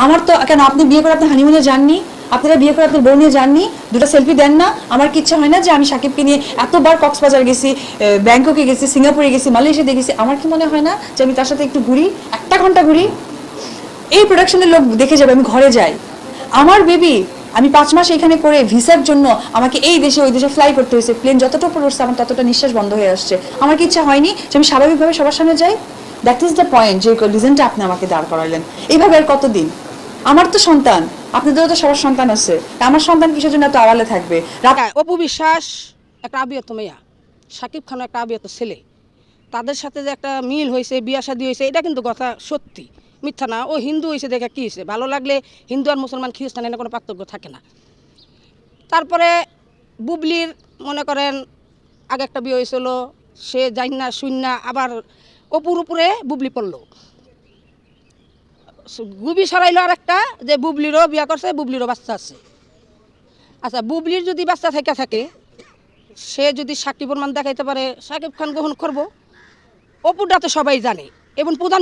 আমার তো কেন, আপনি বিয়ে করে আপনার হানিমুনে যাননি? আপনারা বিয়ে করে আপনার বউ নিয়ে যাননি? দুটো সেলফি দেন না? আমার কি ইচ্ছা হয় না যে আমি সাকিবকে নিয়ে এতবার কক্সবাজার গেছি, ব্যাংককে গেছি, সিঙ্গাপুরে গেছি, মালয়েশিয়াতে গেছি, আমার কি মনে হয় না যে আমি তার সাথে একটু ঘুরি, 1 ঘন্টা ঘুরি? এই প্রোডাকশনের লোক দেখে যাবে আমি ঘরে যাই। আমার বেবি আমি 5 মাস এখানে করে ভিসার জন্য আমাকে এই দেশে ওই দেশে ফ্লাই করতে হয়েছে। প্লেন যতটা উপরে উঠছে আমার ততটা নিঃশ্বাস বন্ধ হয়ে আসছে। আমার কি ইচ্ছা হয়নি যে আমি স্বাভাবিকভাবে সবার সামনে যাই? দ্যাট ইজ দ্য পয়েন্ট, যে রিজনটা আপনি আমাকে দাঁড় করালেন। এইভাবে আর কতদিন? আমার তো সন্তান, আপনাদেরও তো সবার সন্তান আছে। আমার সন্তান কিসের জন্য এত আড়ালে থাকবে? অপু বিশ্বাস একটা আবিয়ত মেয়া, সাকিব খানও একটা আবিয়ত ছেলে, তাদের সাথে যে একটা মিল হয়েছে, বিয়া শাদী হয়েছে, এটা কিন্তু কথা সত্যি, মিথ্যা না। ও হিন্দু হয়েছে দেখে কী হয়েছে, ভালো লাগলে হিন্দু আর মুসলমান খ্রিস্টান এনে কোনো পার্থক্য থাকে না। তারপরে বুবলির মনে করেন আগে একটা বিয়ে হয়েছিল, সে জানি না শুননা, আবার অপুর উপরে বুবলি পড়লো, গুবি সরাইলো আর একটা, যে বুবলিরও বিয়া করছে, বুবলিরও বাচ্চা আছে। আচ্ছা, বুবলির যদি বাচ্চা থেকে থাকে, সে যদি সাকিব প্রমাণ দেখাইতে পারে, সাকিব খান গ্রহণ করবো। অপুটা তো সবাই জানে, এবং প্রধান